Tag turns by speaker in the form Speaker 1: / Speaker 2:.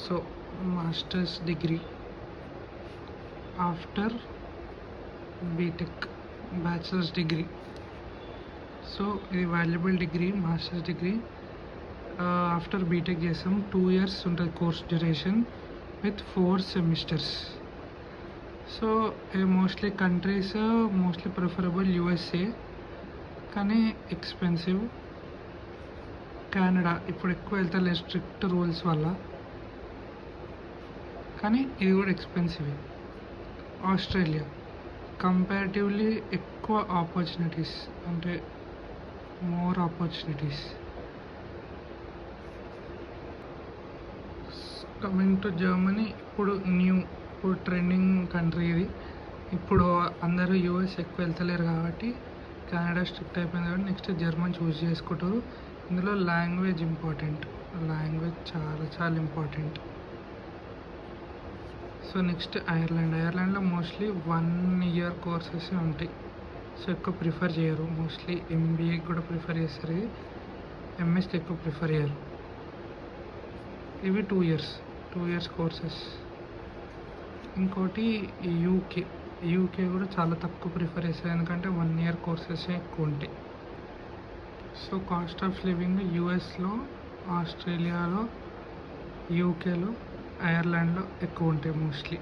Speaker 1: So masters degree after BTech, bachelors degree. So ఇది valuable degree, masters degree. After BTech చేసాం, 2 years ఉంటుంది course duration with 4 semesters. So mostly countries mostly preferable USA, కానీ expensive. Canada ఇప్పుడు ఎక్కువ వెళ్తలేదు strict rules వల్ల, కానీ ఇది కూడా ఎక్స్పెన్సివ్. ఆస్ట్రేలియా కంపారిటివ్లీ ఎక్కువ ఆపర్చునిటీస్, అంటే more opportunities. Coming to Germany, ఇప్పుడు ట్రెండింగ్ కంట్రీ ఇది. ఇప్పుడు అందరూ US ఎక్కువ వెళ్తలేరు కాబట్టి కెనడా స్ట్రిక్ట్ అయిపోయింది కాబట్టి నెక్స్ట్ జర్మన్ చూస్ చేసుకుంటారు. ఇందులో లాంగ్వేజ్ ఇంపార్టెంట్, లాంగ్వేజ్ చాలా చాలా ఇంపార్టెంట్. సో నెక్స్ట్ ఐర్లాండ్లో మోస్ట్లీ 1 year కోర్సెస్ ఉంటాయి. సో ఎక్కువ ప్రిఫర్ చేయరు, మోస్ట్లీ MBA కూడా ప్రిఫర్ చేస్తారు, MSకి ఎక్కువ ప్రిఫర్ చేయరు. ఇవి 2 years కోర్సెస్. ఇంకోటి యూకే కూడా చాలా తక్కువ ప్రిఫర్ చేస్తారు, ఎందుకంటే 1 year కోర్సెస్ ఎక్కువ ఉంటాయి. సో కాస్ట్ ఆఫ్ లివింగ్ USలో, ఆస్ట్రేలియాలో, యూకేలో, ఐర్లాండ్లో ఎక్కువ ఉంటాయి మోస్ట్లీ.